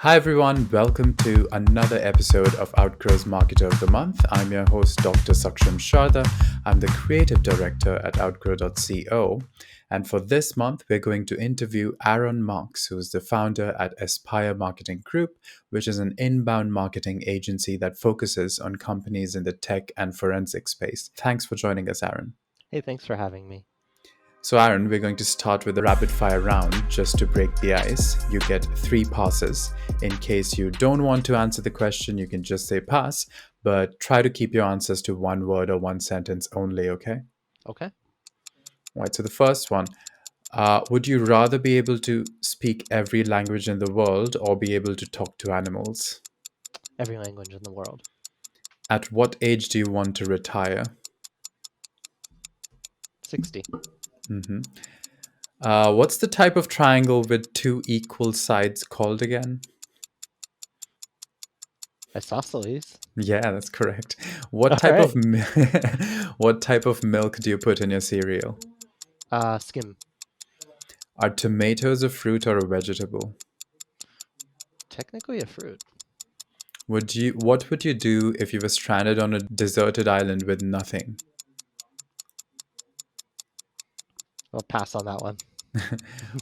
Hi everyone, welcome to another episode of Outgrow's Marketer of the Month. I'm your host, Dr. Saksham Sharda. I'm the creative director at outgrow.co. And for this month, we're going to interview Aaron Marks, who is the founder at Aspire Marketing Group, which is an inbound marketing agency that focuses on companies in the tech and forensic space. Thanks for joining us, Aaron. Hey, thanks for having me. So, Aaron, we're going to start with a rapid fire round just to break the ice. You get 3 passes. In case you don't want to answer the question, you can just say pass, but try to keep your answers to one word or one sentence only, okay? Okay. All right, so the first one. Would you rather be able to speak every language in the world or be able to talk to animals? Every language in the world. At what age do you want to retire? 60. What's the type of triangle with 2 equal sides called again? Isosceles. Yeah, that's correct. All right. What type of milk do you put in your cereal? Skim. Are tomatoes a fruit or a vegetable? Technically a fruit. What would you do if you were stranded on a deserted island with nothing? I'll pass on that one.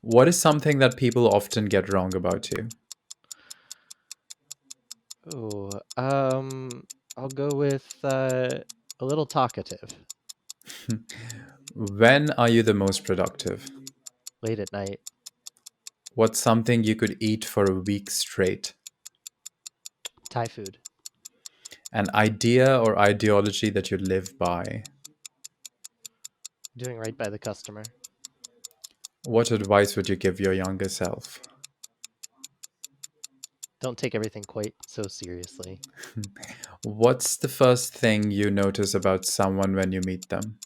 What is something that people often get wrong about you? Oh, I'll go with a little talkative. When are you the most productive? Late at night. What's something you could eat for a week straight? Thai food. An idea or ideology that you live by? Doing right by the customer. What advice would you give your younger self? Don't take everything quite so seriously. What's the first thing you notice about someone when you meet them?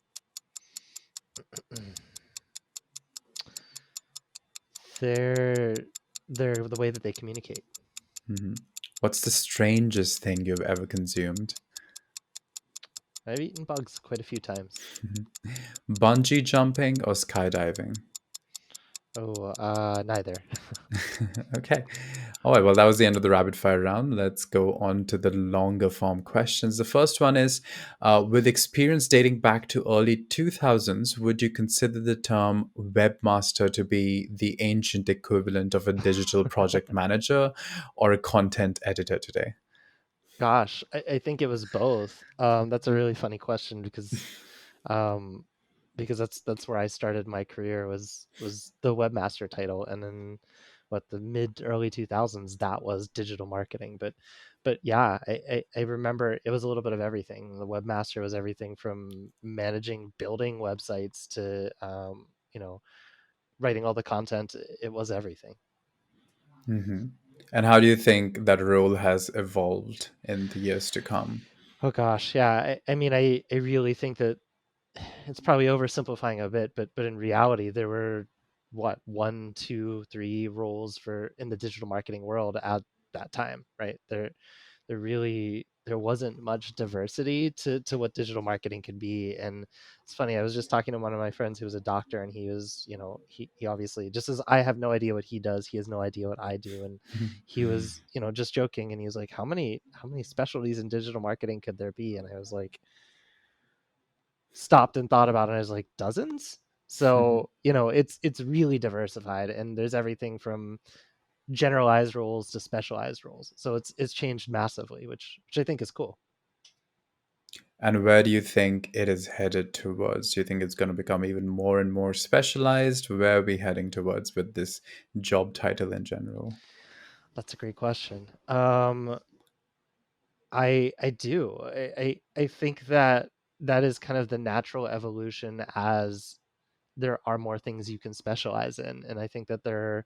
they're they're the way that they communicate. Mhm. What's the strangest thing you've ever consumed? I've eaten bugs quite a few times. Bungee jumping or skydiving? Oh, neither. Okay. All right. Well, that was the end of the rapid fire round. Let's go on to the longer form questions. The first one is with experience dating back to early 2000s, would you consider the term webmaster to be the ancient equivalent of a digital project manager or a content editor today? Gosh, I think it was both. That's a really funny question um, because that's where I started my career was the webmaster title, and then what the mid early 2000s that was digital marketing. But yeah, I remember it was a little bit of everything. The webmaster was everything from managing building websites to writing all the content. It was everything. hmm And how do you think that role has evolved in the years to come? Oh gosh, yeah. I mean, I really think that it's probably oversimplifying a bit, but in reality, there were what one, two, three roles for in the digital marketing world at that time, right? There wasn't much diversity to what digital marketing could be. And it's funny, I was just talking to one of my friends who was a doctor, and he was, he obviously, just as I have no idea what he does, he has no idea what I do. And he was, just joking, and he was like, how many specialties in digital marketing could there be? And I was like, stopped and thought about it, and I was like, dozens. So it's really diversified, and there's everything from generalized roles to specialized roles. So it's changed massively, which I think is cool. And where do you think it is headed towards? Do you think it's going to become even more and more specialized? Where are we heading towards with this job title in general? That's a great question. I do. I think that that is kind of the natural evolution as there are more things you can specialize in. And I think that there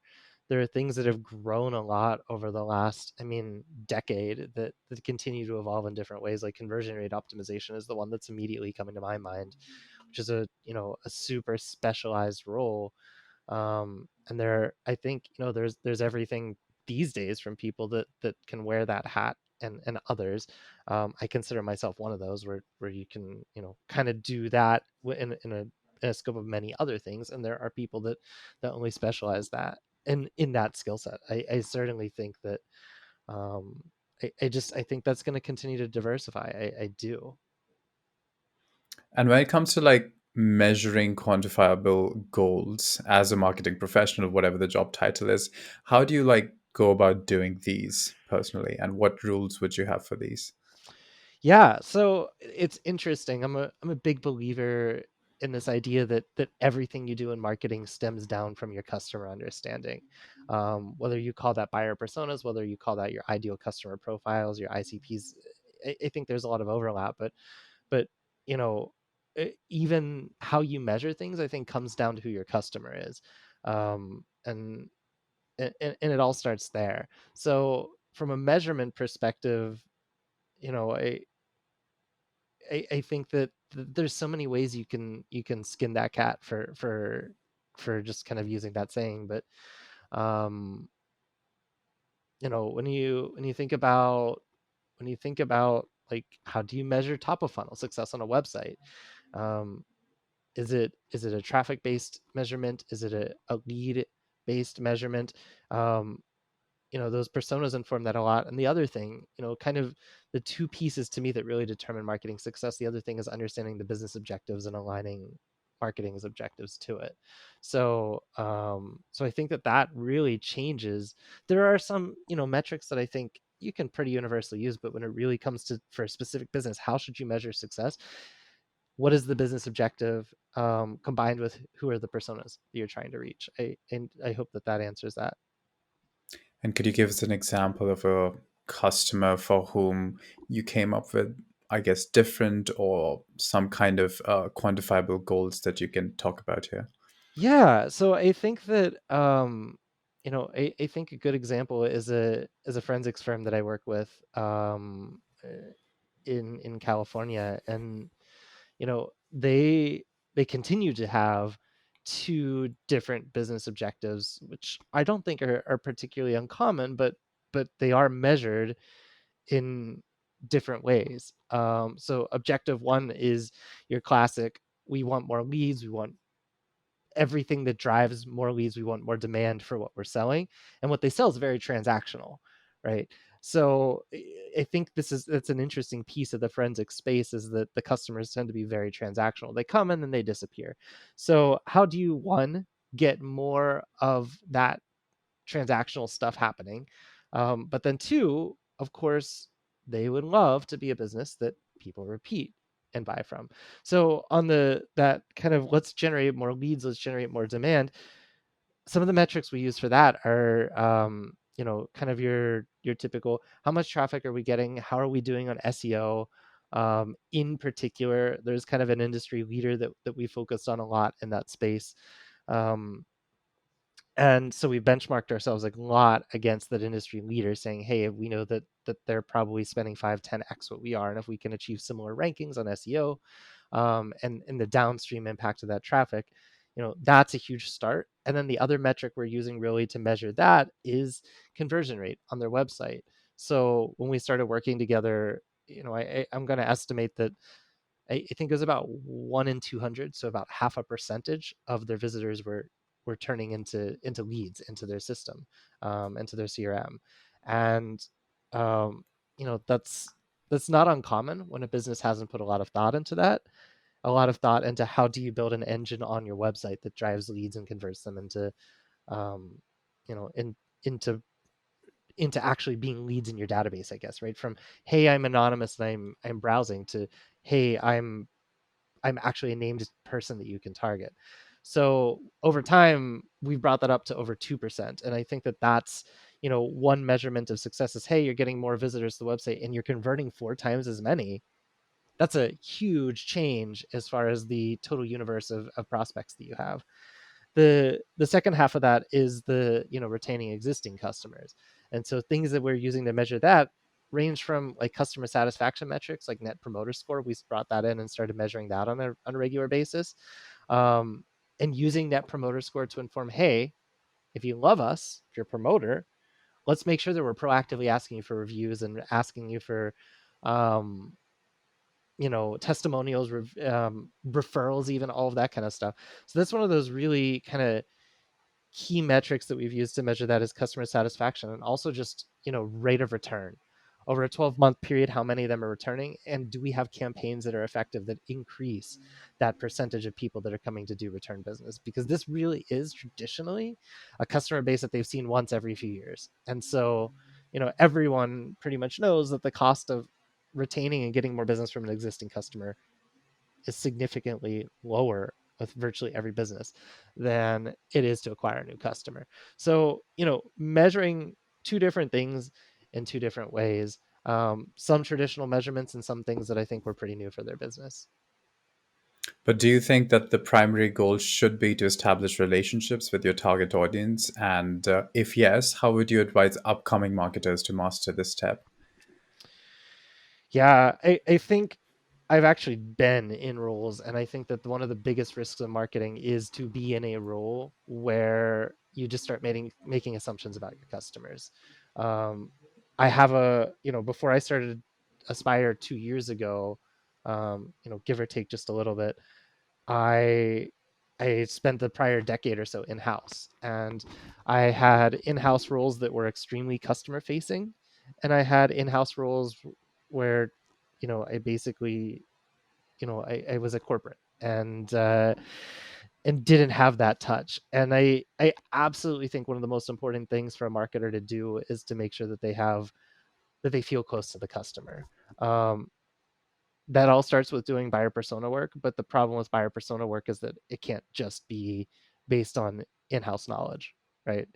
are things that have grown a lot over the last, I mean, decade that continue to evolve in different ways. Like conversion rate optimization is the one that's immediately coming to my mind, which is a super specialized role. And there, I think, there's everything these days from people that can wear that hat, and others. I consider myself one of those where you can, kind of do that in a scope of many other things, and there are people that only specialize that. in that skill set. I certainly think that I think that's going to continue to diversify. I do. And when it comes to like measuring quantifiable goals as a marketing professional, whatever the job title is, how do you like go about doing these personally? And what rules would you have for these? Yeah, so it's interesting. I'm a big believer in this idea that everything you do in marketing stems down from your customer understanding. Whether you call that buyer personas, whether you call that your ideal customer profiles, your ICPs, I think there's a lot of overlap. But you know, even how you measure things, I think, comes down to who your customer is, and and it all starts there. So from a measurement perspective, you know, I think that there's so many ways you can skin that cat for just kind of using that saying. But um, you know, when you think about like how do you measure top of funnel success on a website? Um, is it a traffic based measurement? Is it a lead based measurement? Um, you know, those personas inform that a lot. And the other thing, you know, kind of the two pieces to me that really determine marketing success, the other thing is understanding the business objectives and aligning marketing's objectives to it. So so I think that that really changes. There are some, you know, metrics that I think you can pretty universally use, but when it really comes to for a specific business, how should you measure success? What is the business objective, combined with who are the personas that you're trying to reach? And I hope that that answers that. And could you give us an example of a customer for whom you came up with, I guess, different or some kind of quantifiable goals that you can talk about here? Yeah, so I think that you know, I think a good example is a forensics firm that I work with in California, and you know, they continue to have two different business objectives, which I don't think are particularly uncommon, but they are measured in different ways. So objective one is your classic: we want more leads, we want everything that drives more leads, we want more demand for what we're selling, and what they sell is very transactional, right? So I think that's an interesting piece of the forensic space, is that the customers tend to be very transactional. They come and then they disappear. So how do you, one, get more of that transactional stuff happening? But then two, of course, they would love to be a business that people repeat and buy from. So on the that kind of, let's generate more leads, let's generate more demand. Some of the metrics we use for that are you know, kind of your typical, how much traffic are we getting? How are we doing on SEO? In particular, there's kind of an industry leader that we focused on a lot in that space. Um, and so we benchmarked ourselves a lot against that industry leader, saying, hey, we know that they're probably spending 5-10x what we are, and if we can achieve similar rankings on SEO, and the downstream impact of that traffic, you know, that's a huge start. And then the other metric we're using really to measure that is conversion rate on their website. So when we started working together, you know, I'm going to estimate that I think it was about 1 in 200, so about half a percentage of their visitors were turning into leads into their system, into their CRM, and um, you know, that's not uncommon when a business hasn't put a lot of thought into that, a lot of thought into how do you build an engine on your website that drives leads and converts them into um, you know, into into actually being leads in your database, I guess, right? From, hey, I'm anonymous and I'm browsing, to, hey, I'm actually a named person that you can target. So over time, we've brought that up to over 2%. And I think that that's, you know, one measurement of success is, hey, you're getting more visitors to the website and you're converting 4 times as many. That's a huge change as far as the total universe of prospects that you have. The second half of that is the, you know, retaining existing customers. And so things that we're using to measure that range from like customer satisfaction metrics like net promoter score. We brought that in and started measuring that on a regular basis, um, and using net promoter score to inform, hey, if you love us, if you're a promoter, let's make sure that we're proactively asking you for reviews and asking you for um, you know, testimonials, referrals, even all of that kind of stuff. So that's one of those really kind of key metrics that we've used to measure that is customer satisfaction, and also just, rate of return over a 12-month period. How many of them are returning, and do we have campaigns that are effective that increase that percentage of people that are coming to do return business? Because this really is traditionally a customer base that they've seen once every few years. And so, everyone pretty much knows that the cost of retaining and getting more business from an existing customer is significantly lower with virtually every business than it is to acquire a new customer. So, measuring two different things in two different ways, some traditional measurements and some things that I think were pretty new for their business. But do you think that the primary goal should be to establish relationships with your target audience? And if yes, how would you advise upcoming marketers to master this step? Yeah, I think I've actually been in roles, and I think that one of the biggest risks of marketing is to be in a role where you just start making assumptions about your customers. Um, I have before I started Aspire 2 years ago, give or take just a little bit, I I spent the prior decade or so in house, and I had in house roles that were extremely customer facing, and I had in house roles where, I basically, I was a corporate, and didn't have that touch. And I absolutely think one of the most important things for a marketer to do is to make sure that they feel close to the customer. Um, that all starts with doing buyer persona work, but the problem with buyer persona work is that it can't just be based on in-house knowledge, right?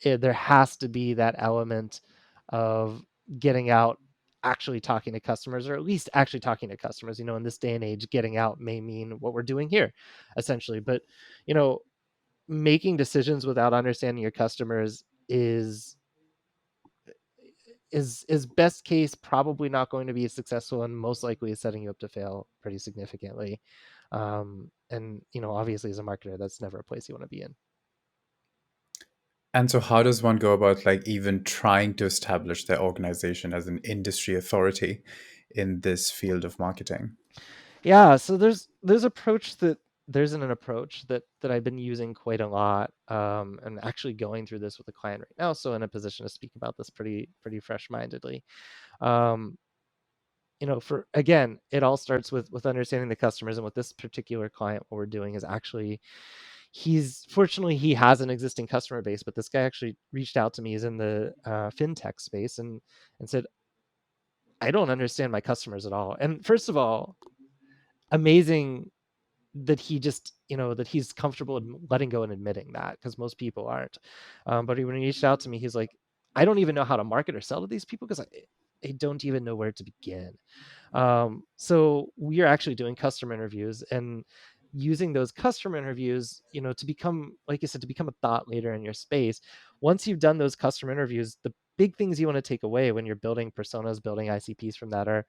There has to be that element of getting out, actually talking to customers, or at least actually talking to customers. In this day and age, getting out may mean what we're doing here, essentially. But you know making decisions without understanding your customers is best case probably not going to be successful, and most likely is setting you up to fail pretty significantly. And obviously, as a marketer, that's never a place you want to be in. And so, how does one go about like even trying to establish their organization as an industry authority in this field of marketing? Yeah, so there's an approach that I've been using quite a lot, and actually going through this with a client right now, so in a position to speak about this pretty fresh mindedly. um, for again, it all starts with understanding the customers. And with this particular client, what we're doing is actually, he has an existing customer base, but this guy actually reached out to me. He's in the fintech space, and said, I don't understand my customers at all. And first of all, amazing that that he's comfortable letting go and admitting that, because most people aren't. But when he reached out to me, he's like, I don't even know how to market or sell to these people, because I don't even know where to begin. So we are actually doing customer interviews, and using those customer interviews, to become, like you said, to become a thought leader in your space. Once you've done those customer interviews, the big things you want to take away when you're building personas, building ICPs from that are,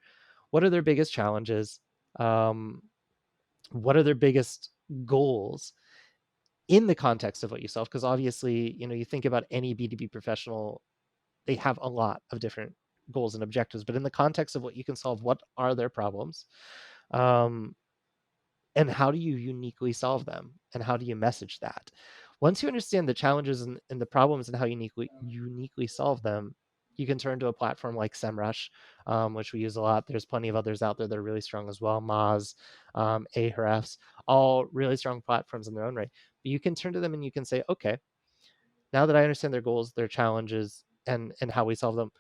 what are their biggest challenges? Um, what are their biggest goals in the context of what you solve? Because obviously, you think about any B2B professional, they have a lot of different goals and objectives, but in the context of what you can solve, what are their problems? Um, and how do you uniquely solve them? And how do you message that? Once you understand the challenges and the problems and how uniquely solve them, you can turn to a platform like SEMrush, which we use a lot. There's plenty of others out there that are really strong as well. Moz, Ahrefs, all really strong platforms in their own right. But you can turn to them and you can say, okay, now that I understand their goals, their challenges, and how we solve them,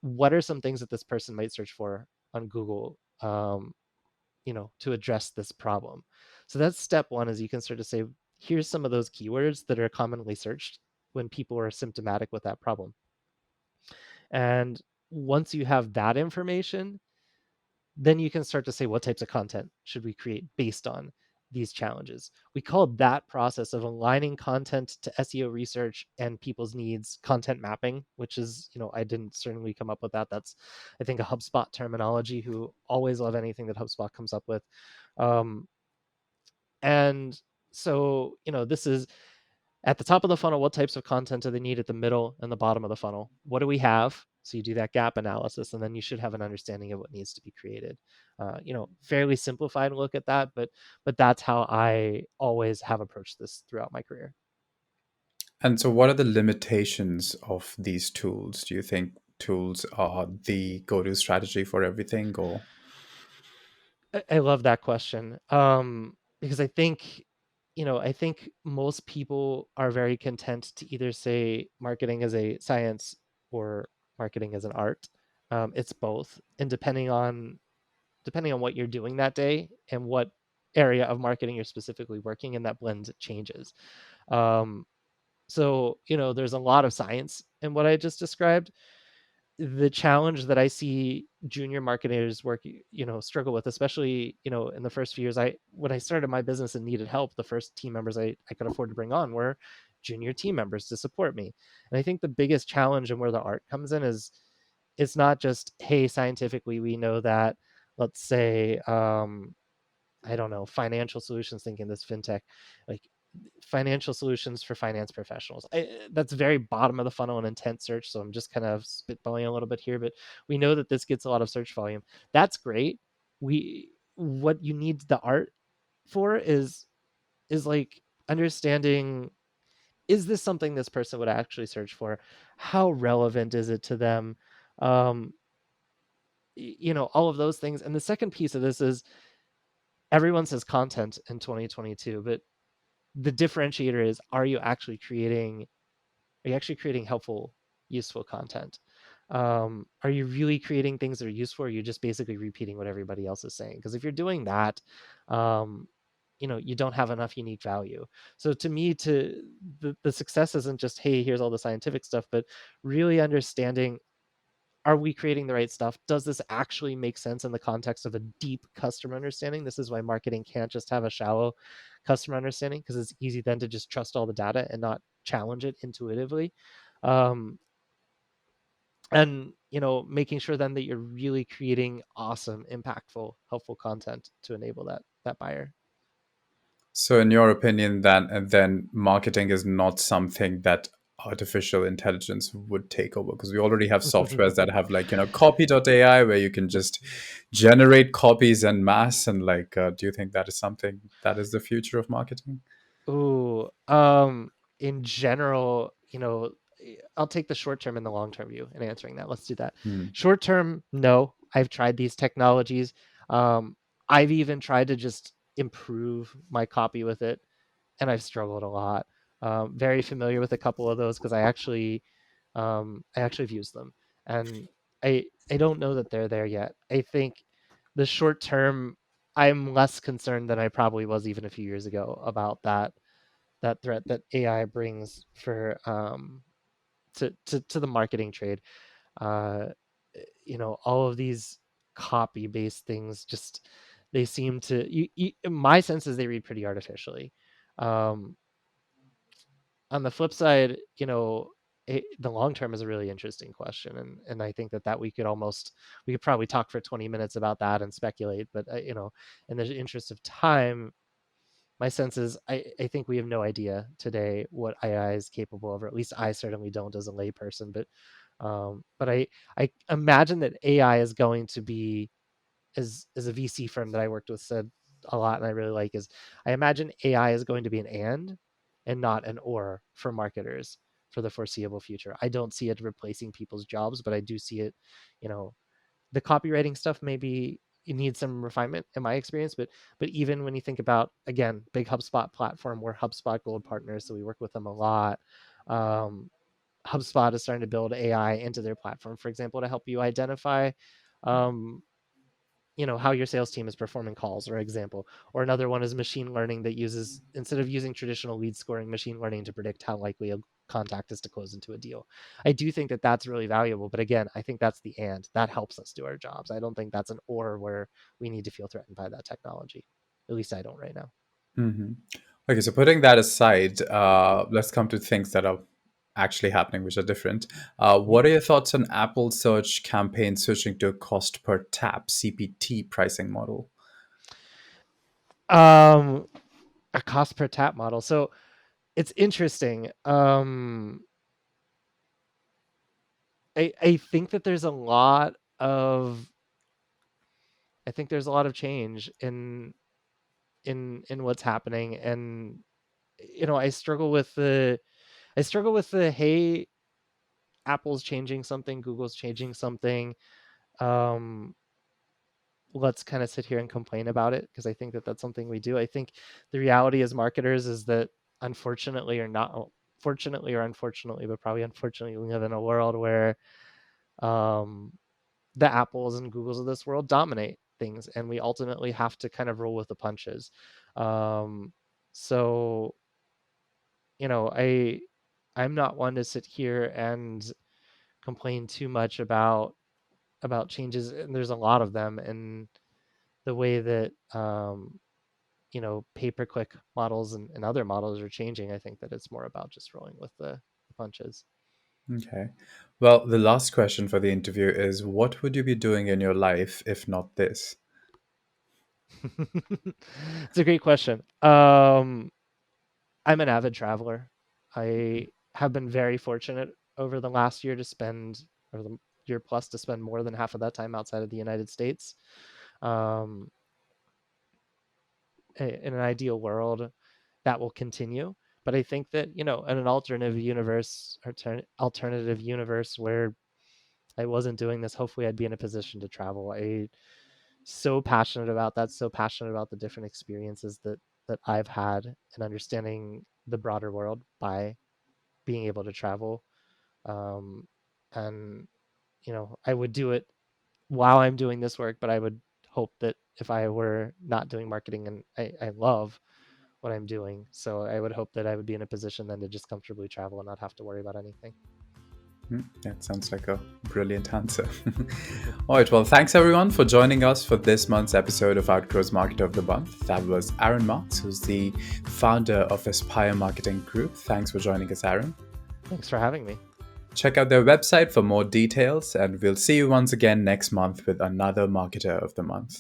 what are some things that this person might search for on Google, to address this problem? So that's step one, is you can start to say, here's some of those keywords that are commonly searched when people are symptomatic with that problem. And once you have that information, then you can start to say, what types of content should we create based on these challenges? We call that process of aligning content to SEO research and people's needs content mapping, which is, I didn't certainly come up with that. That's, I think, a HubSpot terminology, who always love anything that HubSpot comes up with. And so, this is at the top of the funnel, what types of content do they need? At the middle and the bottom of the funnel, what do we have? So you do that gap analysis, and then you should have an understanding of what needs to be created. Fairly simplified look at that, but that's how I always have approached this throughout my career. And so, what are the limitations of these tools? Do you think tools are the go to strategy for everything, or? I love that question, because I think most people are very content to either say marketing is a science or marketing is an art. It's both, and depending on what you're doing that day and what area of marketing you're specifically working in, that blend changes. Um, so there's a lot of science in what I just described. The challenge that I see junior marketers struggle with, especially, in the first few years, when I started my business and needed help, the first team members I could afford to bring on were junior team members to support me. And I think the biggest challenge and where the art comes in is it's not just, hey, scientifically, we know that, let's say, I don't know, financial solutions, thinking this fintech, like financial solutions for finance professionals. That's very bottom of the funnel and intent search. So I'm just kind of spitballing a little bit here, but we know that this gets a lot of search volume. That's great. What you need the art for is like understanding, is this something this person would actually search for? How relevant is it to them? Um, all of those things. And the second piece of this is everyone says content in 2022, but the differentiator is, are you actually creating helpful, useful content? Are you really creating things that are useful, or are you just basically repeating what everybody else is saying? Because if you're doing that, um, you don't have enough unique value. So to me, the success isn't just, hey, here's all the scientific stuff, but really understanding, are we creating the right stuff? Does this actually make sense in the context of a deep customer understanding? This is why marketing can't just have a shallow customer understanding, because it's easy then to just trust all the data and not challenge it intuitively. Um, and making sure then that you're really creating awesome, impactful, helpful content to enable that buyer. So, in your opinion, then marketing is not something that artificial intelligence would take over, because we already have softwares that have copy.ai, where you can just generate copies en masse. And do you think that is something that is the future of marketing? Ooh, in general, I'll take the short term and the long term view in answering that. Let's do that. Hmm. Short term, no, I've tried these technologies. Um, I've even tried to just improve my copy with it, and I've struggled a lot. Very familiar with a couple of those because I actually have used them, and I don't know that they're there yet. I think the short term, I'm less concerned than I probably was even a few years ago about that threat that AI brings for to the marketing trade. Uh, all of these copy based things, just they seem to my sense is they read pretty artificially. Um, on the flip side, the long term is a really interesting question, and I think that we could probably talk for 20 minutes about that and speculate, but in the interest of time, my sense is I think we have no idea today what AI is capable of, or at least I certainly don't as a layperson. But I imagine that AI is going to be, as a VC firm that I worked with said a lot, and I really like, is I imagine AI is going to be an and not an or for marketers for the foreseeable future. I don't see it replacing people's jobs, but I do see it, you know, the copywriting stuff maybe you need some refinement in my experience, but even when you think about, again, big HubSpot platform, we're HubSpot Gold partners, so we work with them a lot. um, HubSpot is starting to build AI into their platform, for example, to help you identify um, how your sales team is performing calls, or example. Or another one is machine learning that uses, instead of using traditional lead scoring, machine learning to predict how likely a contact is to close into a deal. I do think that that's really valuable, but again, I think that's the and that helps us do our jobs. I don't think that's an or where we need to feel threatened by that technology. At least I don't right now. Hmm. Okay, so putting that aside, let's come to things that are actually happening, which are different. What are your thoughts on Apple Search campaign switching to a cost per tap (CPT) pricing model? um a cost per tap model, so it's interesting. I think that there's a lot of change in what's happening, and I struggle with the hey, Apple's changing something, Google's changing something. Um, let's kind of sit here and complain about it, because I think that that's something we do. I think the reality as marketers is that, unfortunately or not, fortunately or unfortunately, but probably unfortunately, we live in a world where um, the Apples and Googles of this world dominate things, and we ultimately have to kind of roll with the punches. So I'm not one to sit here and complain too much about changes, and there's a lot of them, and the way that pay-per-click models and other models are changing. I think that it's more about just rolling with the punches. Okay. Well, the last question for the interview is, what would you be doing in your life if not this? It's a great question. I'm an avid traveler. I have been very fortunate over the last year to spend, or the year plus, to spend more than half of that time outside of the United States. Um, in an ideal world, that will continue. But I think that, in an alternative universe where I wasn't doing this, hopefully I'd be in a position to travel. I so passionate about that, so passionate about the different experiences that I've had, and understanding the broader world by being able to travel. And I would do it while I'm doing this work, but I would hope that if I were not doing marketing, and I love what I'm doing, so I would hope that I would be in a position then to just comfortably travel and not have to worry about anything. That sounds like a brilliant answer. All right, well, thanks everyone for joining us for this month's episode of Outgrow's Marketer of the Month. That was Aaron Marks, who's the founder of Aspire Marketing Group. Thanks for joining us, Aaron. Thanks for having me. Check out their website for more details, and we'll see you once again next month with another Marketer of the Month.